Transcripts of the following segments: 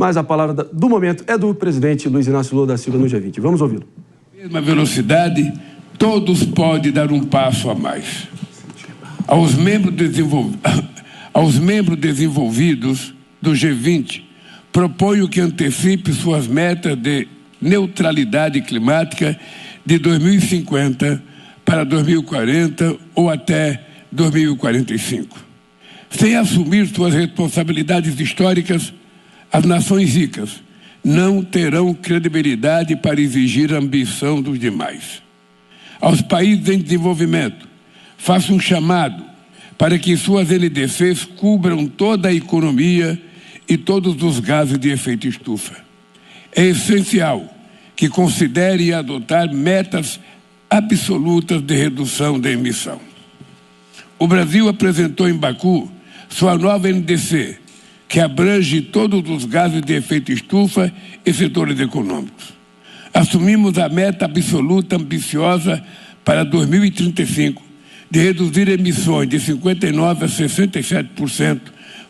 Mas a palavra do momento é do presidente Luiz Inácio Lula da Silva no G20. Vamos ouvi-lo. Na mesma velocidade, todos podem dar um passo a mais. Aos membros desenvolvidos do G20, proponho que antecipe suas metas de neutralidade climática de 2050 para 2040 ou até 2045. Sem assumir suas responsabilidades históricas, as nações ricas não terão credibilidade para exigir a ambição dos demais. Aos países em desenvolvimento, faço um chamado para que suas NDCs cubram toda a economia e todos os gases de efeito estufa. É essencial que considere adotar metas absolutas de redução da emissão. O Brasil apresentou em Baku sua nova NDC, que abrange todos os gases de efeito estufa e setores econômicos. Assumimos a meta absoluta ambiciosa para 2035 de reduzir emissões de 59% a 67%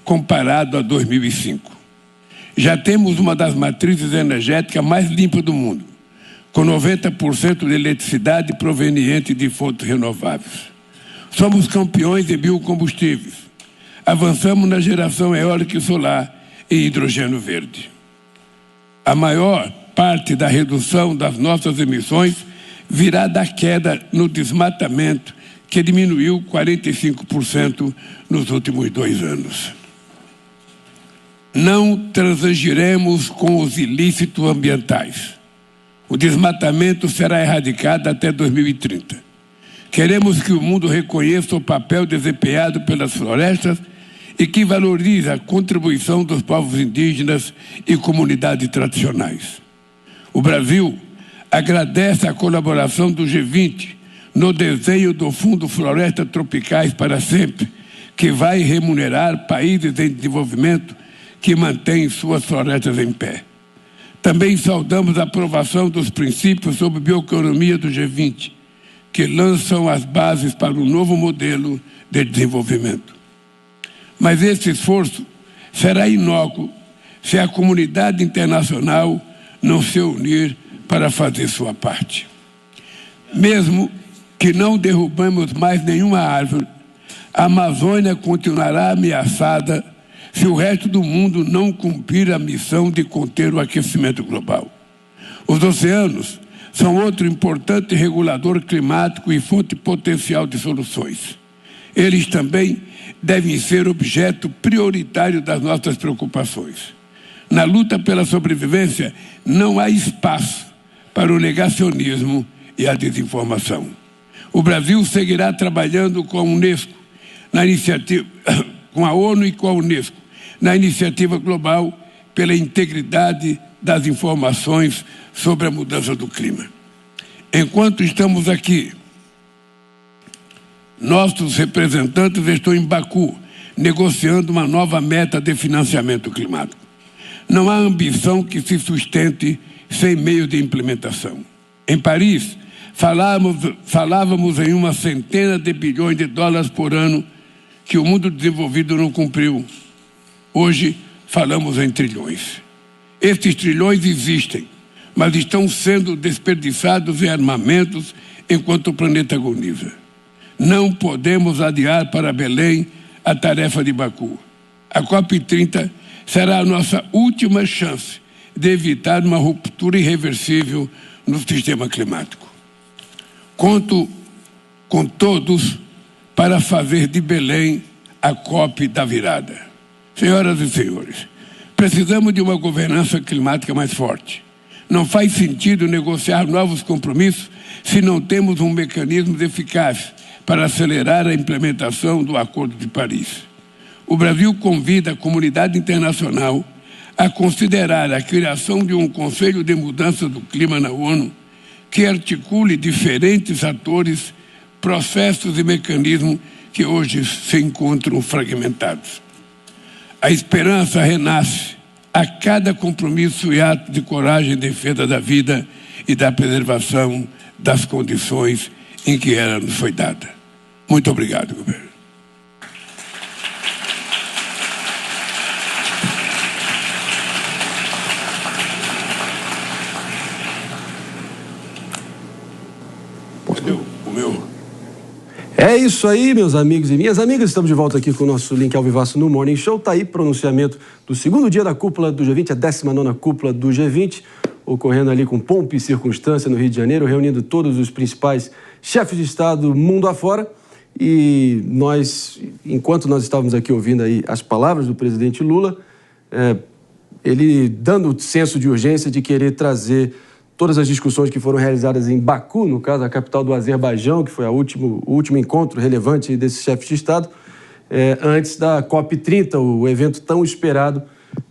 comparado a 2005. Já temos uma das matrizes energéticas mais limpas do mundo, com 90% de eletricidade proveniente de fontes renováveis. Somos campeões em biocombustíveis. Avançamos na geração eólica e solar e hidrogênio verde. A maior parte da redução das nossas emissões virá da queda no desmatamento, que diminuiu 45% nos últimos 2 anos. Não transigiremos com os ilícitos ambientais. O desmatamento será erradicado até 2030. Queremos que o mundo reconheça o papel desempenhado pelas florestas e que valorize a contribuição dos povos indígenas e comunidades tradicionais. O Brasil agradece a colaboração do G20 no desenho do Fundo Florestas Tropicais para Sempre, que vai remunerar países em desenvolvimento que mantêm suas florestas em pé. Também saudamos a aprovação dos princípios sobre bioeconomia do G20, que lançam as bases para um novo modelo de desenvolvimento. Mas esse esforço será inócuo se a comunidade internacional não se unir para fazer sua parte. Mesmo que não derrubamos mais nenhuma árvore, a Amazônia continuará ameaçada se o resto do mundo não cumprir a missão de conter o aquecimento global. Os oceanos são outro importante regulador climático e fonte potencial de soluções. Eles também devem ser objeto prioritário das nossas preocupações. Na luta pela sobrevivência, não há espaço para o negacionismo e a desinformação. O Brasil seguirá trabalhando com a Unesco, na iniciativa, com a ONU e com a Unesco, na iniciativa global pela integridade das informações sobre a mudança do clima. Enquanto estamos aqui, nossos representantes estão em Baku, negociando uma nova meta de financiamento climático. Não há ambição que se sustente sem meio de implementação. Em Paris, falávamos em uma centena de bilhões de dólares por ano que o mundo desenvolvido não cumpriu. Hoje, falamos em trilhões. Estes trilhões existem, mas estão sendo desperdiçados em armamentos enquanto o planeta agoniza. Não podemos adiar para Belém a tarefa de Baku. A COP30 será a nossa última chance de evitar uma ruptura irreversível no sistema climático. Conto com todos para fazer de Belém a COP da virada. Senhoras e senhores, precisamos de uma governança climática mais forte. Não faz sentido negociar novos compromissos se não temos um mecanismo eficaz para acelerar a implementação do Acordo de Paris. O Brasil convida a comunidade internacional a considerar a criação de um Conselho de Mudança do Clima na ONU que articule diferentes atores, processos e mecanismos que hoje se encontram fragmentados. A esperança renasce a cada compromisso e ato de coragem em defesa da vida e da preservação das condições em que ela nos foi dada. Muito obrigado, governo. isso aí, meus amigos e minhas amigas. Estamos de volta aqui com o nosso link ao vivaço no Morning Show. Está aí pronunciamento do segundo dia da cúpula do G20, a 19ª cúpula do G20, ocorrendo ali com pompa e circunstância no Rio de Janeiro, reunindo todos os principais chefes de Estado mundo afora. E nós, enquanto nós estávamos aqui ouvindo aí as palavras do presidente Lula, ele dando o senso de urgência de querer trazer todas as discussões que foram realizadas em Baku, no caso, a capital do Azerbaijão, que foi o último encontro relevante desses chefes de Estado, antes da COP30, o evento tão esperado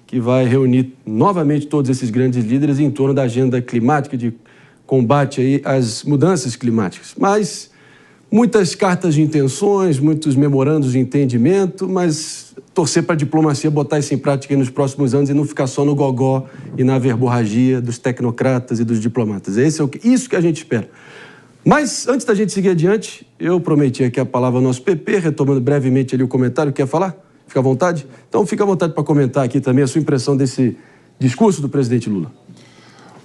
que vai reunir novamente todos esses grandes líderes em torno da agenda climática, de combate aí às mudanças climáticas. Mas muitas cartas de intenções, muitos memorandos de entendimento, mas torcer para a diplomacia botar isso em prática nos próximos anos e não ficar só no gogó e na verborragia dos tecnocratas e dos diplomatas. Isso que a gente espera. Mas, antes da gente seguir adiante, eu prometi aqui a palavra ao nosso PP, retomando brevemente ali o comentário. Quer falar? Fica à vontade? Então, fica à vontade para comentar aqui também a sua impressão desse discurso do presidente Lula.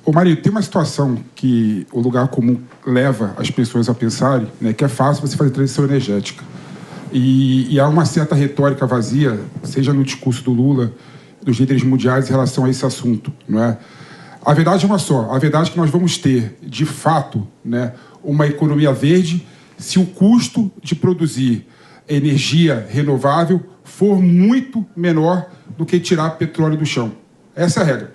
Ô, Marinho, tem uma situação que o lugar comum leva as pessoas a pensarem, né, que é fácil você fazer transição energética. E há uma certa retórica vazia, seja no discurso do Lula, dos líderes mundiais, em relação a esse assunto, não é? A verdade é uma só. A verdade é que nós vamos ter, de fato, né, uma economia verde se o custo de produzir energia renovável for muito menor do que tirar petróleo do chão. Essa é a regra.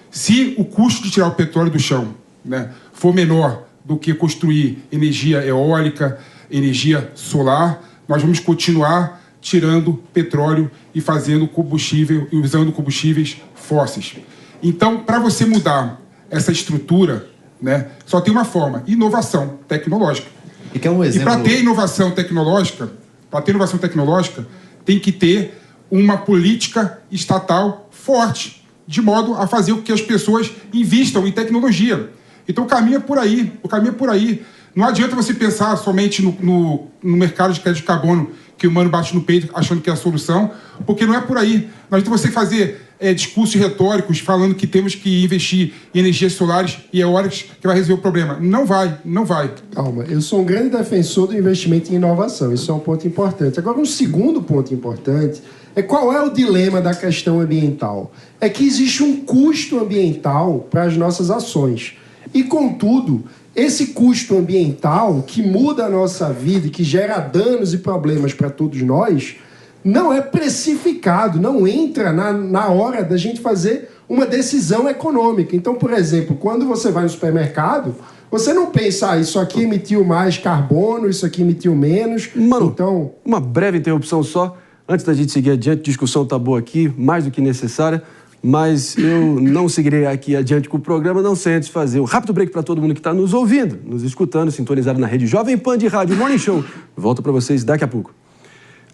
Se o custo de tirar o petróleo do chão, né, for menor do que construir energia eólica, energia solar, nós vamos continuar tirando petróleo e fazendo combustível e usando combustíveis fósseis. Então, para você mudar essa estrutura, né, só tem uma forma: inovação tecnológica. E quer um exemplo? E para ter inovação tecnológica, tem que ter uma política estatal forte, de modo a fazer com que as pessoas invistam em tecnologia. Então, o caminho é por aí. Não adianta você pensar somente no mercado de crédito de carbono, que o mano bate no peito achando que é a solução, porque não é por aí. Não adianta você fazer discursos retóricos falando que temos que investir em energias solares e eólicas que vai resolver o problema. Não vai. Calma, eu sou um grande defensor do investimento em inovação. Isso é um ponto importante. Agora, um segundo ponto importante é qual é o dilema da questão ambiental. É que existe um custo ambiental para as nossas ações. E, contudo, esse custo ambiental que muda a nossa vida e que gera danos e problemas para todos nós, não é precificado, não entra na hora da gente fazer uma decisão econômica. Então, por exemplo, quando você vai no supermercado, você não pensa, isso aqui emitiu mais carbono, isso aqui emitiu menos. Mano, então, uma breve interrupção só, antes da gente seguir adiante. A discussão está boa aqui, mais do que necessária, mas eu não seguirei aqui adiante com o programa, não sem antes fazer um rápido break para todo mundo que está nos ouvindo, nos escutando, sintonizado na rede Jovem Pan de Rádio Morning Show. Volto para vocês daqui a pouco.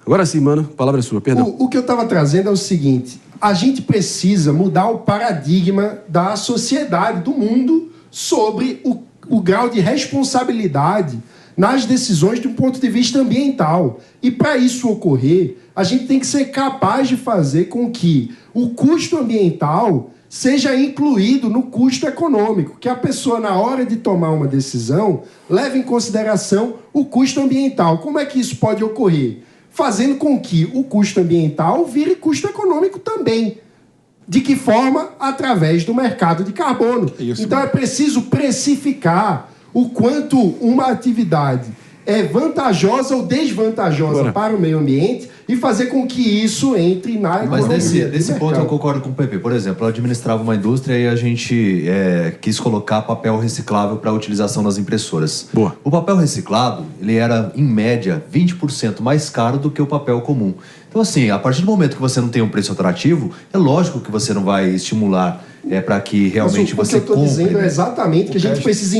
Agora sim, mano, a palavra é sua, perdão. O que eu estava trazendo é o seguinte: a gente precisa mudar o paradigma da sociedade, do mundo, sobre o grau de responsabilidade nas decisões de um ponto de vista ambiental. E para isso ocorrer, a gente tem que ser capaz de fazer com que o custo ambiental seja incluído no custo econômico, que a pessoa, na hora de tomar uma decisão, leve em consideração o custo ambiental. Como é que isso pode ocorrer? Fazendo com que o custo ambiental vire custo econômico também. De que forma? Através do mercado de carbono. Então é preciso precificar o quanto uma atividade é vantajosa ou desvantajosa para o meio ambiente e fazer com que isso entre na economia. Mas nesse ponto eu concordo com o PP. Por exemplo, eu administrava uma indústria e a gente quis colocar papel reciclável para a utilização nas impressoras. Boa. O papel reciclado, ele era, em média, 20% mais caro do que o papel comum. Então, assim, a partir do momento que você não tem um preço atrativo, é lógico que você não vai estimular para que realmente você compre. O que eu estou dizendo é exatamente que a gente precisa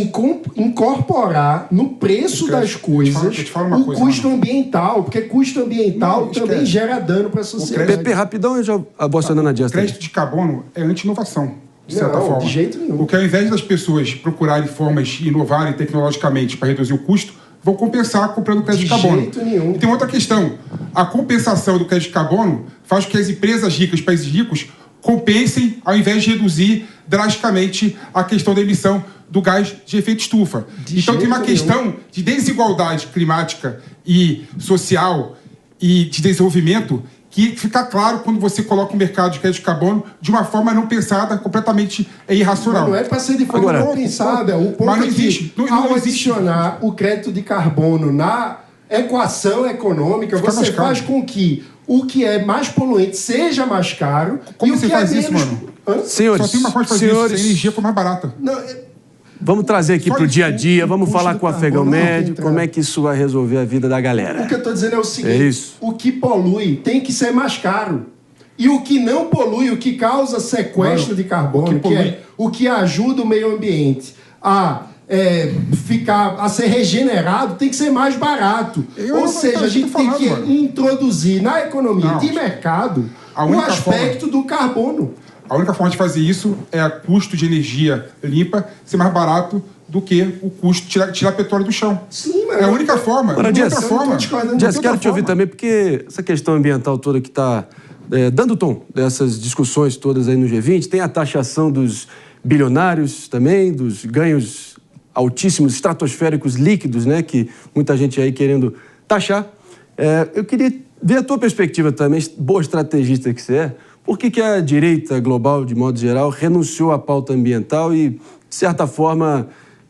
incorporar no preço das coisas o custo ambiental, porque custo ambiental também gera dano para a sociedade. PP, rapidão, eu já abosto na diasta. O crédito de carbono é anti-inovação, de certa forma. De jeito nenhum. Porque ao invés das pessoas procurarem formas de inovarem tecnologicamente para reduzir o custo, vão compensar comprando crédito de carbono. De jeito nenhum. E tem outra questão. A compensação do crédito de carbono faz com que as empresas ricas, países ricos, compensem ao invés de reduzir drasticamente a questão da emissão do gás de efeito estufa. Então tem uma questão de desigualdade climática e social e de desenvolvimento que fica claro quando você coloca o mercado de crédito de carbono de uma forma não pensada, completamente irracional. Mas não é para ser de forma não pensada. O ponto não existe. Ao adicionar o crédito de carbono na equação econômica, você faz com que o que é mais poluente seja mais caro. Como e você o que faz é isso, menos... mano? Senhores, só tem uma forma de fazer isso, a energia for mais barata. Não, vamos trazer aqui para o dia a dia, vamos falar com o afegão médio, como é que isso vai resolver a vida da galera. O que eu estou dizendo é o seguinte, o que polui tem que ser mais caro. E o que não polui, o que causa sequestro de carbono, que é o que ajuda o meio ambiente a ser regenerado, tem que ser mais barato. Ou seja, a gente tem que introduzir na economia de mercado o aspecto do carbono. A única forma de fazer isso é o custo de energia limpa ser mais barato do que o custo de tirar petróleo do chão. Sim, mas é a única forma. Agora, Jess, quero te ouvir também, porque essa questão ambiental toda que está dando tom dessas discussões todas aí no G20, tem a taxação dos bilionários também, dos ganhos altíssimos, estratosféricos líquidos, né, que muita gente aí querendo taxar. Eu queria ver a tua perspectiva também, boa estrategista que você é. Por que a direita global, de modo geral, renunciou à pauta ambiental e, de certa forma,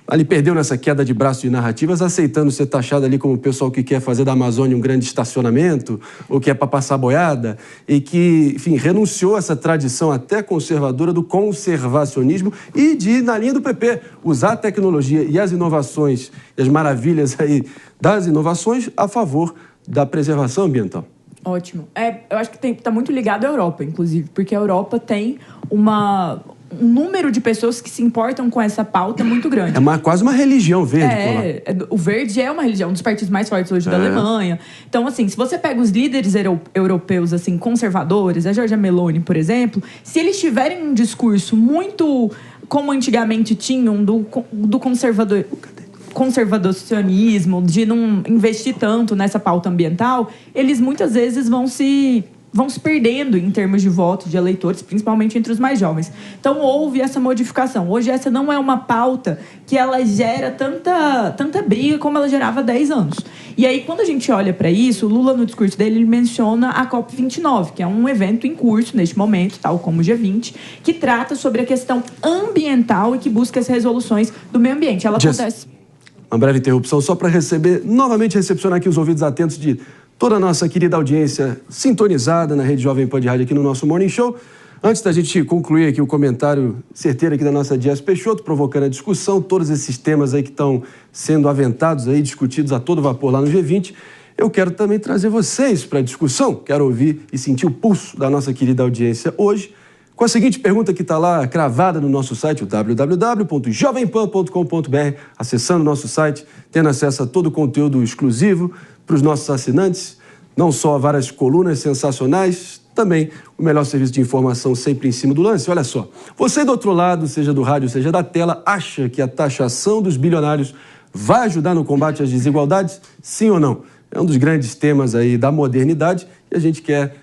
ali perdeu nessa queda de braço de narrativas, aceitando ser taxada ali como o pessoal que quer fazer da Amazônia um grande estacionamento, ou que é para passar boiada, e que, enfim, renunciou a essa tradição até conservadora do conservacionismo e de, na linha do PP, usar a tecnologia e as inovações, e as maravilhas aí das inovações a favor da preservação ambiental. Ótimo. Eu acho que está muito ligado à Europa, inclusive, porque a Europa tem um número de pessoas que se importam com essa pauta muito grande. Quase uma religião verde. O verde é uma religião, um dos partidos mais fortes hoje da Alemanha. Então, assim, se você pega os líderes europeus, assim, conservadores, a Giorgia Meloni, por exemplo, se eles tiverem um discurso muito, como antigamente tinham, do conservadorismo, de não investir tanto nessa pauta ambiental, eles muitas vezes vão se perdendo em termos de voto de eleitores, principalmente entre os mais jovens. Então, houve essa modificação. Hoje, essa não é uma pauta que ela gera tanta briga como ela gerava há 10 anos. E aí, quando a gente olha para isso, o Lula, no discurso dele, ele menciona a COP29, que é um evento em curso neste momento, tal como o G20, que trata sobre a questão ambiental e que busca as resoluções do meio ambiente. Ela acontece... Uma breve interrupção só para novamente recepcionar aqui os ouvidos atentos de toda a nossa querida audiência sintonizada na Rede Jovem Pan de Rádio aqui no nosso Morning Show. Antes da gente concluir aqui o comentário certeiro aqui da nossa Jess Peixoto, provocando a discussão, todos esses temas aí que estão sendo aventados aí, discutidos a todo vapor lá no G20, eu quero também trazer vocês para a discussão. Quero ouvir e sentir o pulso da nossa querida audiência hoje, com a seguinte pergunta que está lá cravada no nosso site, o www.jovempan.com.br, acessando o nosso site, tendo acesso a todo o conteúdo exclusivo para os nossos assinantes, não só várias colunas sensacionais, também o melhor serviço de informação sempre em cima do lance. Olha só, você do outro lado, seja do rádio, seja da tela, acha que a taxação dos bilionários vai ajudar no combate às desigualdades? Sim ou não? É um dos grandes temas aí da modernidade e a gente quer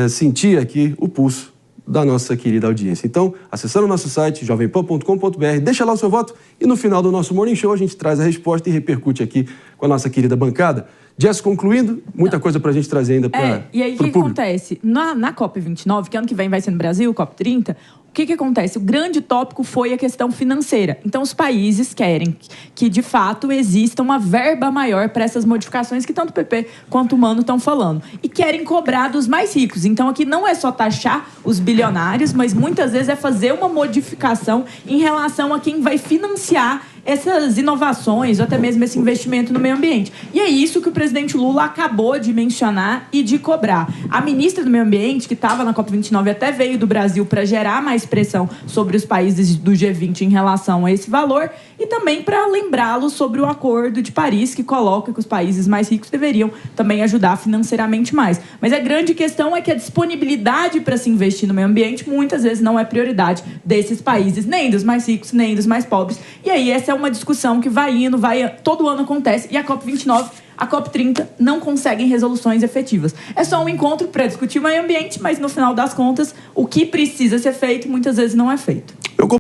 sentir aqui o pulso da nossa querida audiência. Então, acessando o nosso site, jovempan.com.br, deixa lá o seu voto e no final do nosso Morning Show a gente traz a resposta e repercute aqui com a nossa querida bancada. Jess, concluindo, muita coisa pra gente trazer ainda para o público. E aí, o que acontece? Na COP29, que ano que vem vai ser no Brasil, COP30, o que acontece? O grande tópico foi a questão financeira. Então, os países querem que, de fato, exista uma verba maior para essas modificações que tanto o PP quanto o Mano estão falando. E querem cobrar dos mais ricos. Então, aqui não é só taxar os bilionários, mas muitas vezes é fazer uma modificação em relação a quem vai financiar essas inovações ou até mesmo esse investimento no meio ambiente. E é isso que o presidente Lula acabou de mencionar e de cobrar. A ministra do Meio Ambiente, que estava na COP29, até veio do Brasil para gerar mais pressão sobre os países do G20 em relação a esse valor e também para lembrá-los sobre o Acordo de Paris, que coloca que os países mais ricos deveriam também ajudar financeiramente mais. Mas a grande questão é que a disponibilidade para se investir no meio ambiente muitas vezes não é prioridade desses países, nem dos mais ricos, nem dos mais pobres. E aí essa é uma discussão que vai indo, todo ano acontece, e a COP29 a COP30 não conseguem resoluções efetivas. É só um encontro para discutir o meio ambiente, mas no final das contas, o que precisa ser feito muitas vezes não é feito.